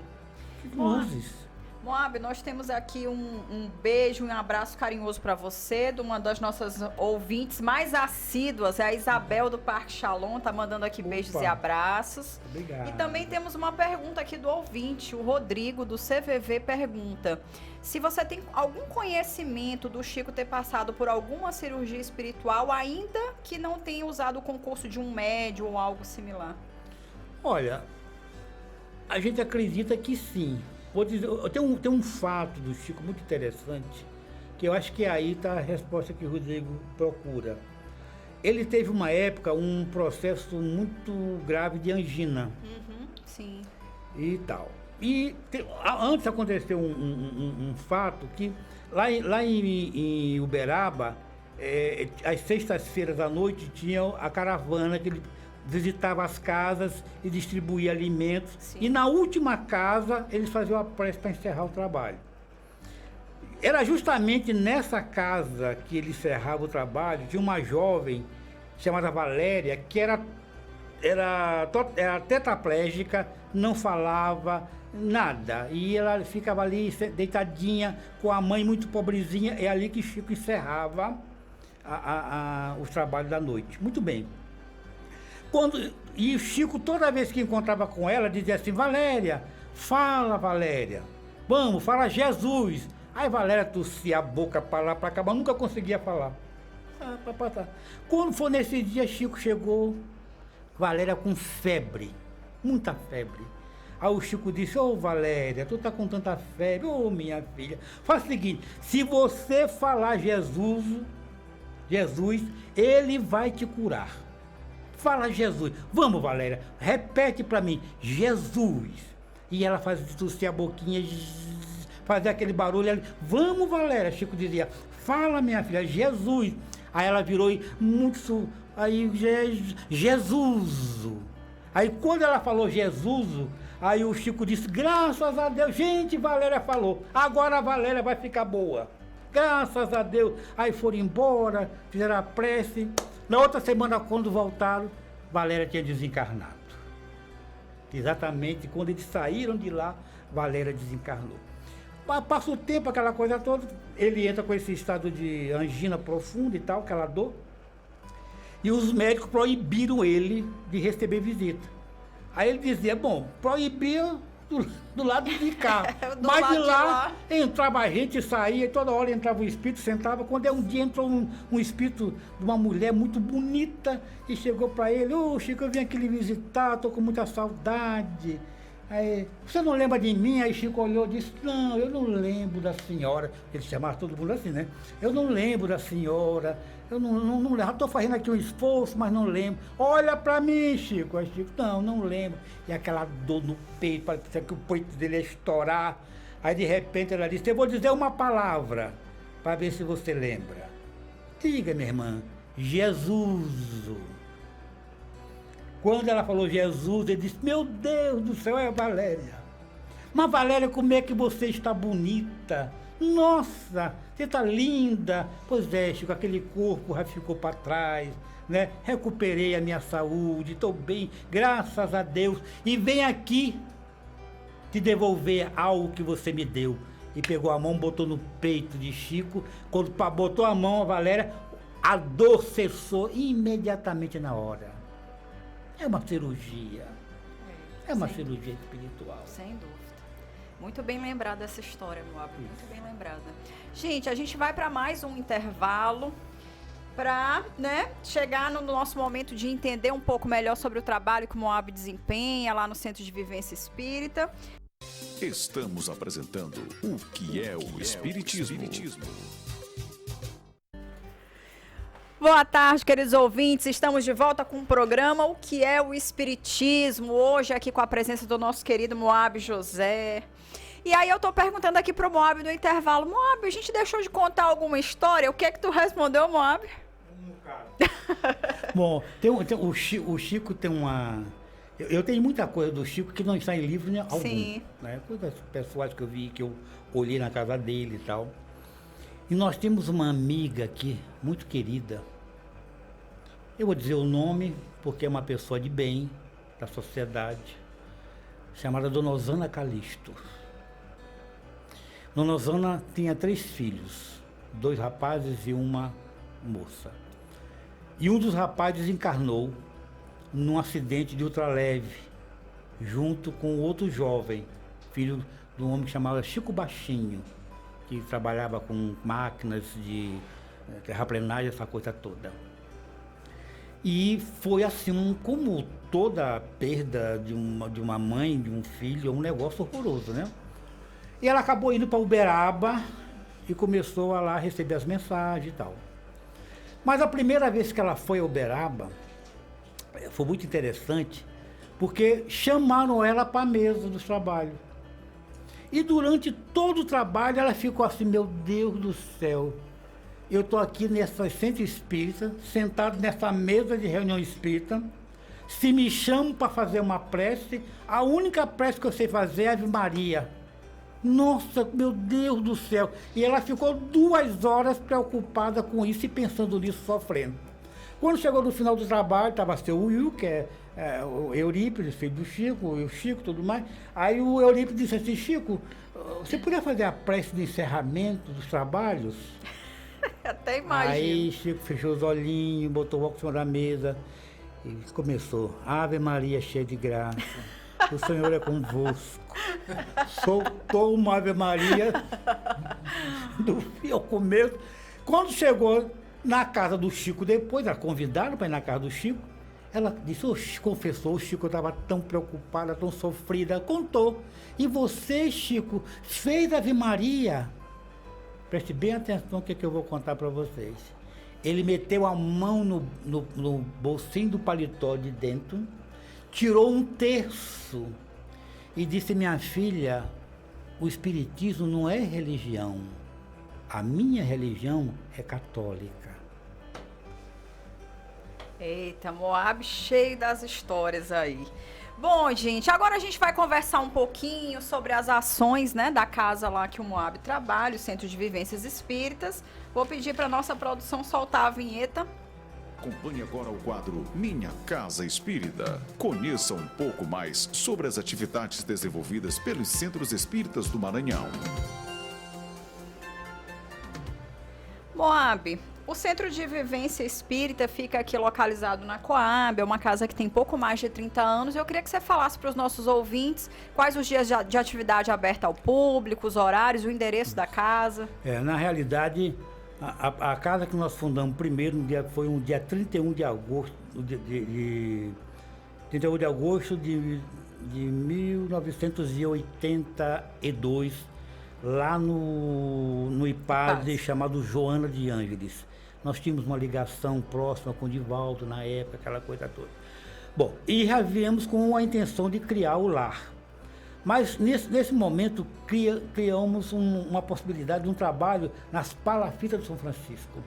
[SPEAKER 4] luzes.
[SPEAKER 2] Moab, nós temos aqui um beijo e um abraço carinhoso para você, de uma das nossas ouvintes mais assíduas, é a Isabel do Parque Shalom, tá mandando aqui beijos e abraços.
[SPEAKER 4] Obrigado.
[SPEAKER 2] E também temos uma pergunta aqui do ouvinte, o Rodrigo do CVV pergunta: se você tem algum conhecimento do Chico ter passado por alguma cirurgia espiritual, ainda que não tenha usado o concurso de um médium ou algo similar.
[SPEAKER 4] Olha, a gente acredita que sim. Vou dizer, tem um fato do Chico muito interessante, que eu acho que aí está a resposta que o Rodrigo procura. Ele teve uma época, um processo muito grave de angina.
[SPEAKER 2] Sim.
[SPEAKER 4] E tal. E antes aconteceu um fato que lá em Uberaba, às sextas-feiras à noite, tinha a caravana que ele visitava as casas e distribuía alimentos. Sim. E na última casa, eles faziam a prece para encerrar o trabalho. Era justamente nessa casa que ele encerrava o trabalho, tinha uma jovem chamada Valéria, que era tetraplégica, não falava nada. E ela ficava ali deitadinha, com a mãe muito pobrezinha. É ali que Chico encerrava os trabalhos da noite. Muito bem. E o Chico, toda vez que encontrava com ela, dizia assim: Valéria, fala, Valéria, vamos, fala Jesus. Aí Valéria tossia a boca para lá, para cá, mas nunca conseguia falar. Quando foi nesse dia, Chico chegou, Valéria com febre, muita febre. Aí o Chico disse: ô Valéria, tu tá com tanta febre, ô minha filha, faz o seguinte, se você falar Jesus, ele vai te curar. Fala Jesus. Vamos, Valéria, repete para mim, Jesus. E ela fazia a boquinha, fazia aquele barulho ali. Vamos, Valéria. Chico dizia: fala, minha filha, Jesus. Aí ela virou e muito, aí Jesus. Aí quando ela falou Jesus, aí o Chico disse: graças a Deus, gente, Valéria falou, agora a Valéria vai ficar boa. Graças a Deus. Aí foram embora, fizeram a prece. Na outra semana, quando voltaram, Valéria tinha desencarnado. Exatamente quando eles saíram de lá, Valéria desencarnou. Passa o tempo, aquela coisa toda, ele entra com esse estado de angina profunda e tal, aquela dor. E os médicos proibiram ele de receber visita. Aí ele dizia: bom, proibia do lado de cá. Mas de lá entrava a gente, saía, e toda hora entrava o espírito, sentava. Quando um dia entrou um espírito de uma mulher muito bonita e chegou para ele: ô Chico, eu vim aqui lhe visitar, estou com muita saudade. Aí, você não lembra de mim? Aí Chico olhou e disse: não, eu não lembro da senhora. Ele chamava todo mundo assim, né? Eu não lembro da senhora. Eu não lembro, estou fazendo aqui um esforço, mas não lembro. Olha para mim, Chico. Aí Chico: não lembro. E aquela dor no peito, parecia que o peito dele ia estourar. Aí de repente ela disse: eu vou dizer uma palavra, para ver se você lembra. Diga, minha irmã: Jesus. Quando ela falou Jesus, ele disse: meu Deus do céu, é a Valéria. Mas Valéria, como é que você está bonita? Nossa, você está linda. Pois é, Chico, aquele corpo já ficou para trás, né? Recuperei a minha saúde, estou bem, graças a Deus. E vem aqui te devolver algo que você me deu. E pegou a mão, botou no peito de Chico. Quando botou a mão a Valéria, a dor cessou imediatamente na hora. É uma cirurgia. É uma cirurgia espiritual.
[SPEAKER 2] Sem dúvida. Muito bem lembrada essa história, Moab. Muito bem lembrada. Gente, a gente vai para mais um intervalo para, chegar no nosso momento de entender um pouco melhor sobre o trabalho que o Moab desempenha lá no Centro de Vivência Espírita.
[SPEAKER 1] Estamos apresentando o que é o Espiritismo.
[SPEAKER 2] Boa tarde, queridos ouvintes. Estamos de volta com o programa O que é o Espiritismo. Hoje aqui com a presença do nosso querido Moab José. E aí eu tô perguntando aqui pro Moab no intervalo. Moab, a gente deixou de contar alguma história? O que é que tu respondeu, Moab?
[SPEAKER 4] Bom, o Chico tem uma... Eu tenho muita coisa do Chico que não está em livro algum.
[SPEAKER 2] Sim.
[SPEAKER 4] Né? Coisas pessoais que eu vi, que eu olhei na casa dele e tal. E nós temos uma amiga aqui, muito querida. Eu vou dizer o nome, porque é uma pessoa de bem, da sociedade, chamada Dona Osana Calixto. Dona Osana tinha 3 filhos, 2 rapazes e uma moça. E um dos rapazes encarnou num acidente de ultraleve, junto com outro jovem, filho de um homem que chamava Chico Baixinho, que trabalhava com máquinas de terraplenagem, essa coisa toda. E foi assim, como toda perda de uma mãe, de um filho, é um negócio horroroso, né? E ela acabou indo para Uberaba e começou a lá receber as mensagens e tal. Mas a primeira vez que ela foi a Uberaba, foi muito interessante, porque chamaram ela para a mesa do trabalho. E durante todo o trabalho ela ficou assim, meu Deus do céu, eu estou aqui nessa centro espírita, sentado nessa mesa de reunião espírita, se me chamam para fazer uma prece, a única prece que eu sei fazer é a Ave Maria. Nossa, meu Deus do céu! E ela ficou 2 horas preocupada com isso e pensando nisso, sofrendo. Quando chegou no final do trabalho, estava seu Will, que é o Eurípides, filho do Chico, e o Chico e tudo mais. Aí o Eurípides disse assim, Chico, você podia fazer a prece de encerramento dos trabalhos?
[SPEAKER 2] Até imagino.
[SPEAKER 4] Aí Chico fechou os olhinhos, botou o óculos em cima da mesa e começou. Ave Maria, cheia de graça, o Senhor é convosco. Soltou uma Ave Maria do fim ao começo. Quando chegou na casa do Chico, depois, ela convidaram para ir na casa do Chico, ela disse, confessou, o Chico estava tão preocupada, tão sofrida, contou. E você, Chico, fez Ave Maria? Preste bem atenção no que eu vou contar para vocês. Ele meteu a mão no bolsinho do paletó de dentro, tirou um terço e disse, minha filha, o Espiritismo não é religião. A minha religião é católica.
[SPEAKER 2] Eita, Moab cheio das histórias aí. Bom, gente, agora a gente vai conversar um pouquinho sobre as ações, né, da casa lá que o Moab trabalha, o Centro de Vivências Espíritas. Vou pedir para nossa produção soltar a vinheta.
[SPEAKER 1] Acompanhe agora o quadro Minha Casa Espírita. Conheça um pouco mais sobre as atividades desenvolvidas pelos Centros Espíritas do Maranhão.
[SPEAKER 2] Moab, o Centro de Vivência Espírita fica aqui localizado na Coab, é uma casa que tem pouco mais de 30 anos. Eu queria que você falasse para os nossos ouvintes quais os dias de atividade aberta ao público, os horários, o endereço da casa.
[SPEAKER 4] Na realidade, a casa que nós fundamos primeiro foi um dia 31 de agosto, 31 de agosto de 1982, lá no IPAD, chamado Joana de Ângeles. Nós tínhamos uma ligação próxima com o Divaldo na época, aquela coisa toda. Bom, e já viemos com a intenção de criar o lar. Mas nesse momento criamos uma possibilidade de um trabalho nas palafitas de São Francisco.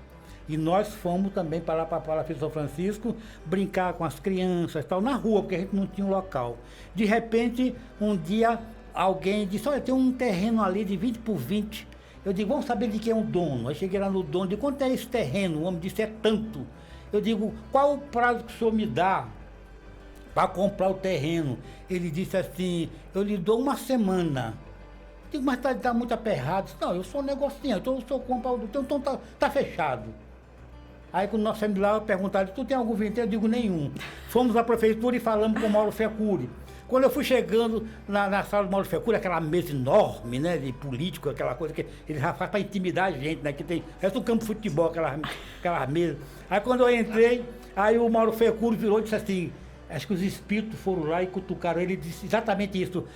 [SPEAKER 4] E nós fomos também para lá para a palafita de São Francisco brincar com as crianças, tal, na rua, porque a gente não tinha um local. De repente, um dia, alguém disse, olha, tem um terreno ali de 20 por 20. Eu digo, vamos saber de quem é o dono. Aí cheguei lá no dono, digo, quanto é esse terreno? O homem disse, é tanto. Eu digo, qual o prazo que o senhor me dá para comprar o terreno? Ele disse assim, eu lhe dou 1 semana. Eu digo, mas está muito aperrado. Disse, não, eu sou um negocinho, então o senhor compra o então tá fechado. Aí quando nós saímos lá, perguntaram, tu tem algum vinteiro? Eu digo, nenhum. Fomos à prefeitura e falamos com o Mauro Fecuri. Quando eu fui chegando na sala do Mauro Fecuri, aquela mesa enorme, né, de político, aquela coisa que ele já faz para intimidar a gente, né, que tem, é do campo de futebol, aquelas mesas. Aí quando eu entrei, aí o Mauro Fecuri virou e disse assim, Acho que os espíritos foram lá e cutucaram ele e disse exatamente isso.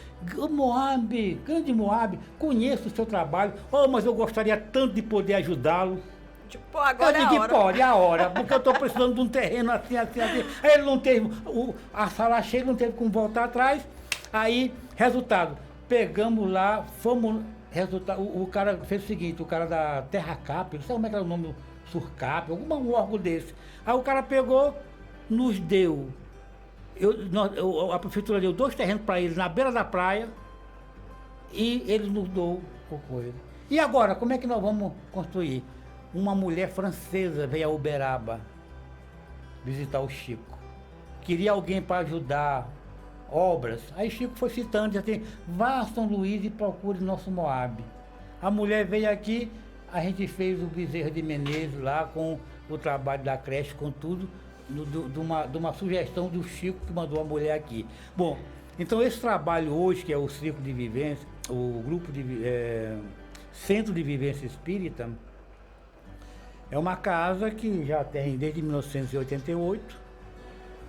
[SPEAKER 4] Moab, grande Moab, conheço o seu trabalho, mas eu gostaria tanto de poder ajudá-lo.
[SPEAKER 2] Tipo, agora
[SPEAKER 4] eu digo, pode, é a hora, porque eu estou precisando de um terreno assim. Aí ele não teve, a sala cheia, não teve como voltar atrás. Aí, resultado, pegamos lá, fomos, resultado, o cara fez o seguinte, o cara da Terra Cap, não sei como é que era o nome, Surcap, algum órgão desse. Aí o cara pegou, nos deu, a prefeitura deu 2 terrenos para ele na beira da praia e ele nos deu o coisa. E agora, como é que nós vamos construir? Uma mulher francesa veio a Uberaba visitar o Chico. Queria alguém para ajudar obras. Aí Chico foi citando, disse assim, vá a São Luís e procure nosso Moab. A mulher veio aqui, a gente fez o Bezerra de Menezes lá com o trabalho da creche, com tudo, de uma sugestão do Chico que mandou a mulher aqui. Bom, então esse trabalho hoje, que é o Círculo de Vivência, o grupo de Centro de Vivência Espírita, é uma casa que já tem desde 1988.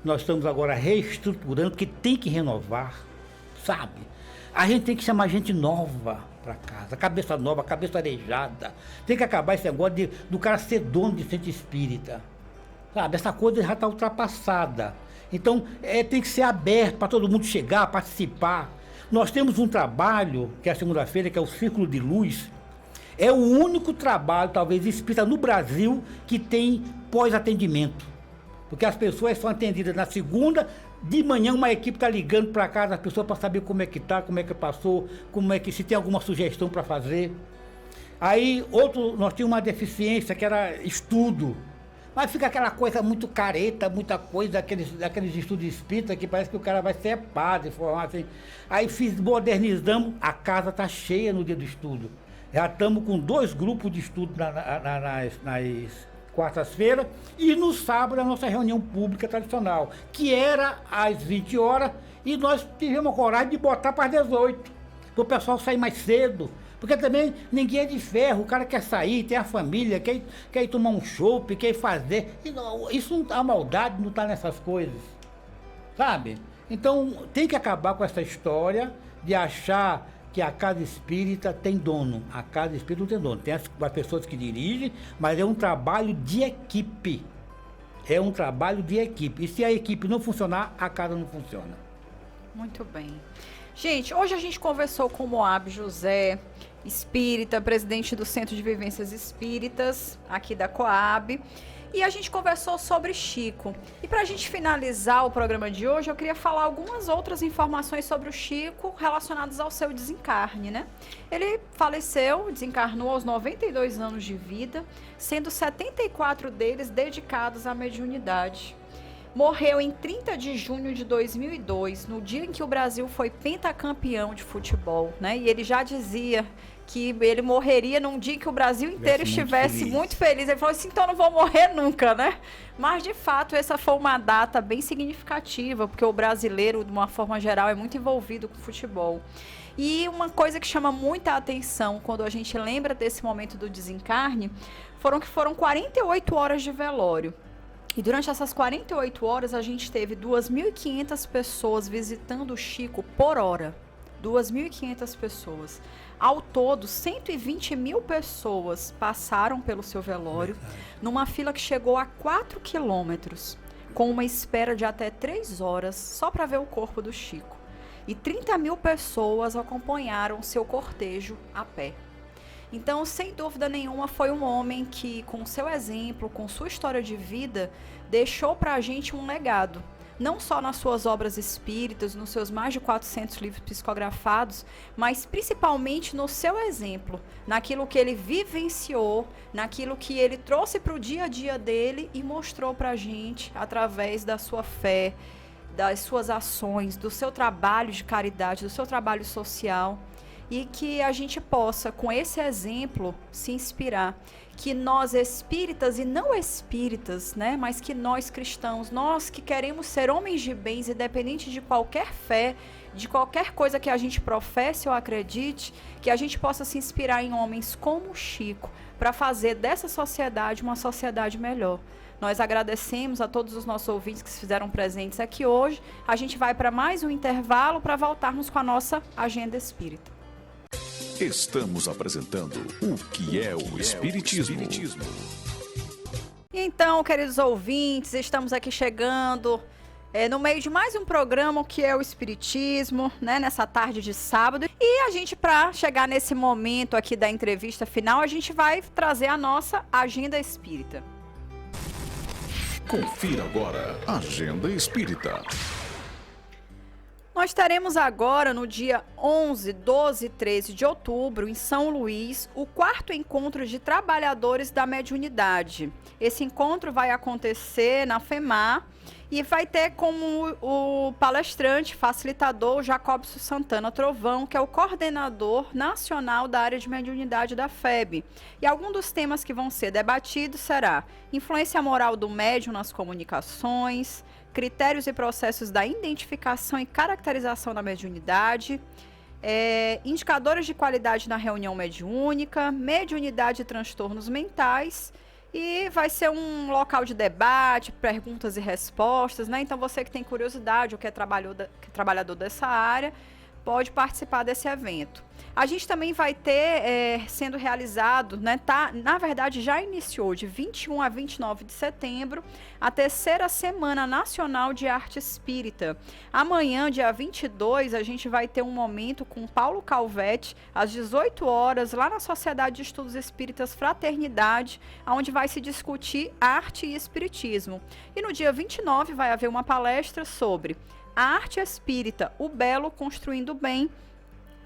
[SPEAKER 4] Nós estamos agora reestruturando, porque tem que renovar, sabe? A gente tem que chamar gente nova para casa, cabeça nova, cabeça arejada. Tem que acabar esse negócio do cara ser dono de centro espírita. Sabe? Essa coisa já está ultrapassada. Então, tem que ser aberto para todo mundo chegar, participar. Nós temos um trabalho, que é a segunda-feira, que é o Círculo de Luz. É o único trabalho, talvez, espírita no Brasil que tem pós-atendimento. Porque as pessoas são atendidas na segunda, de manhã uma equipe está ligando para casa das pessoas para saber como é que está, como é que passou, se tem alguma sugestão para fazer. Aí, nós tínhamos uma deficiência que era estudo. Mas fica aquela coisa muito careta, muita coisa, daqueles estudos espíritas que parece que o cara vai ser padre, formar assim. Aí modernizamos, a casa está cheia no dia do estudo. Já estamos com 2 grupos de estudo nas quartas-feiras e no sábado a nossa reunião pública tradicional, que era às 20 horas e nós tivemos a coragem de botar para as 18, para o pessoal sair mais cedo. Porque também ninguém é de ferro, o cara quer sair, tem a família, quer ir tomar um chopp, quer ir fazer. Isso, a maldade não está nessas coisas, sabe? Então tem que acabar com essa história de achar que a casa espírita tem dono. A casa espírita não tem dono. Tem as pessoas que dirigem, mas é um trabalho de equipe. É um trabalho de equipe. E se a equipe não funcionar, a casa não funciona.
[SPEAKER 2] Muito bem. Gente, hoje a gente conversou com o Moab José, espírita, presidente do Centro de Vivências Espíritas, aqui da Coab. E a gente conversou sobre Chico. E para a gente finalizar o programa de hoje, eu queria falar algumas outras informações sobre o Chico relacionadas ao seu desencarne, né? Ele faleceu, desencarnou aos 92 anos de vida, sendo 74 deles dedicados à mediunidade. Morreu em 30 de junho de 2002, no dia em que o Brasil foi pentacampeão de futebol, né? E ele já dizia que ele morreria num dia que o Brasil inteiro estivesse muito feliz. Ele falou assim, então eu não vou morrer nunca, né? Mas, de fato, essa foi uma data bem significativa, porque o brasileiro, de uma forma geral, é muito envolvido com futebol. E uma coisa que chama muita atenção quando a gente lembra desse momento do desencarne, foram 48 horas de velório. E durante essas 48 horas, a gente teve 2.500 pessoas visitando o Chico por hora. 2.500 pessoas. Ao todo, 120 mil pessoas passaram pelo seu velório, numa fila que chegou a 4 quilômetros, com uma espera de até 3 horas, só para ver o corpo do Chico. E 30 mil pessoas acompanharam seu cortejo a pé. Então, sem dúvida nenhuma, foi um homem que, com seu exemplo, com sua história de vida, deixou para a gente um legado. Não só nas suas obras espíritas, nos seus mais de 400 livros psicografados, mas principalmente no seu exemplo, naquilo que ele vivenciou, naquilo que ele trouxe para o dia a dia dele e mostrou para a gente através da sua fé, das suas ações, do seu trabalho de caridade, do seu trabalho social. E que a gente possa, com esse exemplo, se inspirar. Que nós espíritas e não espíritas, né, mas que nós cristãos, nós que queremos ser homens de bens, independente de qualquer fé, de qualquer coisa que a gente professe ou acredite, que a gente possa se inspirar em homens como o Chico, para fazer dessa sociedade uma sociedade melhor. Nós agradecemos a todos os nossos ouvintes que se fizeram presentes aqui hoje. A gente vai para mais um intervalo para voltarmos com a nossa Agenda Espírita.
[SPEAKER 1] Estamos apresentando o que é o Espiritismo.
[SPEAKER 2] Então, queridos ouvintes, estamos aqui chegando no meio de mais um programa, o que é o Espiritismo, né, nessa tarde de sábado. E a gente, para chegar nesse momento aqui da entrevista final, a gente vai trazer a nossa Agenda Espírita.
[SPEAKER 1] Confira agora a Agenda Espírita.
[SPEAKER 2] Nós teremos agora, no dia 11, 12 e 13 de outubro, em São Luís, o 4º encontro de trabalhadores da mediunidade. Esse encontro vai acontecer na FEMAR e vai ter como o palestrante, facilitador, Jacobson Santana Trovão, que é o coordenador nacional da área de mediunidade da FEB. E algum dos temas que vão ser debatidos será influência moral do médium nas comunicações, critérios e processos da identificação e caracterização da mediunidade, indicadores de qualidade na reunião mediúnica, mediunidade e transtornos mentais. E vai ser um local de debate, perguntas e respostas, né? Então, você que tem curiosidade ou que é trabalhador dessa área, pode participar desse evento. A gente também vai ter sendo realizado, né, na verdade já iniciou de 21 a 29 de setembro, a 3ª Semana Nacional de Arte Espírita. Amanhã, dia 22, a gente vai ter um momento com Paulo Calvetti, às 18 horas, lá na Sociedade de Estudos Espíritas Fraternidade, onde vai se discutir arte e espiritismo. E no dia 29 vai haver uma palestra sobre a arte espírita, o belo construindo o bem,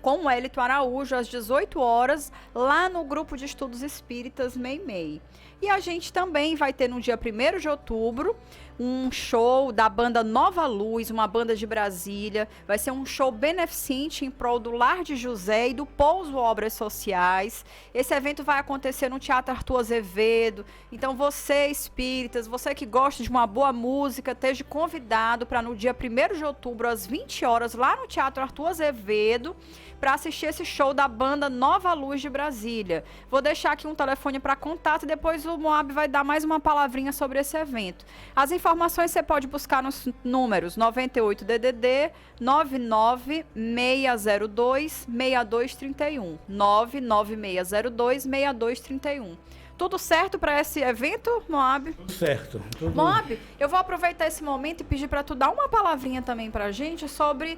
[SPEAKER 2] com o Hélito Araújo, às 18 horas, lá no Grupo de Estudos Espíritas Meimei. E a gente também vai ter no dia 1º de outubro um show da banda Nova Luz, uma banda de Brasília. Vai ser um show beneficente em prol do Lar de José e do Pouso Obras Sociais. Esse evento vai acontecer no Teatro Arthur Azevedo. Então, você, espíritas, você que gosta de uma boa música, esteja convidado para no dia 1º de outubro, às 20 horas, lá no Teatro Arthur Azevedo, para assistir esse show da banda Nova Luz de Brasília. Vou deixar aqui um telefone para contato e depois o Moab vai dar mais uma palavrinha sobre esse evento. As informações você pode buscar nos números 98 DDD 99602 6231. 99602 6231. Tudo certo para esse evento, Moab?
[SPEAKER 4] Tudo certo.
[SPEAKER 2] Moab, eu vou aproveitar esse momento e pedir para tu dar uma palavrinha também para a gente sobre,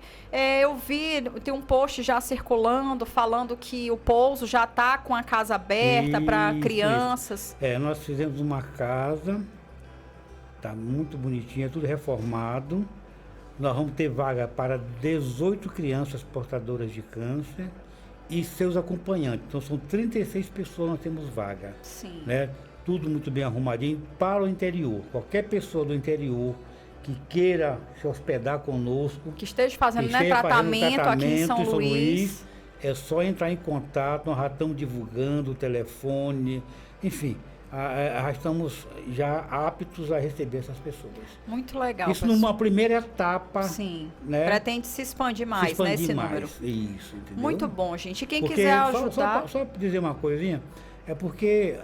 [SPEAKER 2] eu vi, tem um post já circulando, falando que o Pouso já está com a casa aberta para crianças.
[SPEAKER 4] Isso. Nós fizemos uma casa, tá muito bonitinha, tudo reformado. Nós vamos ter vaga para 18 crianças portadoras de câncer e seus acompanhantes. Então, são 36 pessoas, nós temos vaga.
[SPEAKER 2] Sim.
[SPEAKER 4] Né? Tudo muito bem arrumadinho para o interior. Qualquer pessoa do interior que queira se hospedar conosco,
[SPEAKER 2] que esteja fazendo, tratamento aqui em São Luís,
[SPEAKER 4] é só entrar em contato. Nós já estamos divulgando o telefone, enfim, já estamos já aptos a receber essas pessoas.
[SPEAKER 2] Muito legal.
[SPEAKER 4] Isso numa primeira etapa.
[SPEAKER 2] Sim.
[SPEAKER 4] Né?
[SPEAKER 2] Pretende se expandir mais, né, esse número.
[SPEAKER 4] Isso, entendeu?
[SPEAKER 2] Muito bom, gente. E quem
[SPEAKER 4] porque,
[SPEAKER 2] quiser ajudar...
[SPEAKER 4] Só dizer uma coisinha, é porque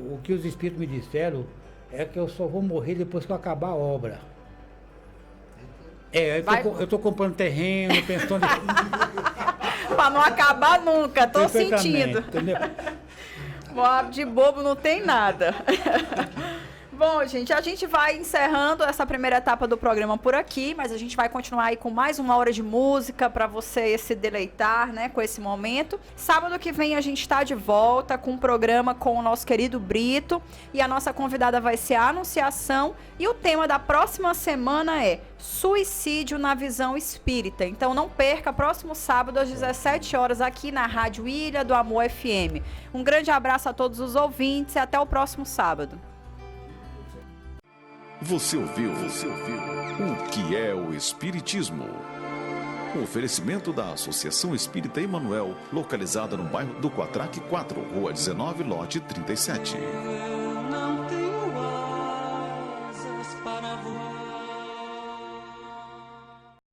[SPEAKER 4] o que os espíritos me disseram é que eu só vou morrer depois que eu acabar a obra. Eu tô comprando terreno, pensando...
[SPEAKER 2] Para não acabar nunca, tô sentindo.
[SPEAKER 4] Entendeu?
[SPEAKER 2] De bobo não tem nada. Bom, gente, a gente vai encerrando essa primeira etapa do programa por aqui, mas a gente vai continuar aí com mais uma hora de música para você se deleitar, né, com esse momento. Sábado que vem a gente está de volta com um programa com o nosso querido Brito e a nossa convidada vai ser a Anunciação e o tema da próxima semana é suicídio na visão espírita. Então não perca, próximo sábado às 17 horas aqui na Rádio Ilha do Amor FM. Um grande abraço a todos os ouvintes e até o próximo sábado.
[SPEAKER 1] Você ouviu o que é o Espiritismo? Um oferecimento da Associação Espírita Emanuel, localizada no bairro do Quatraque 4, Rua 19, lote 37.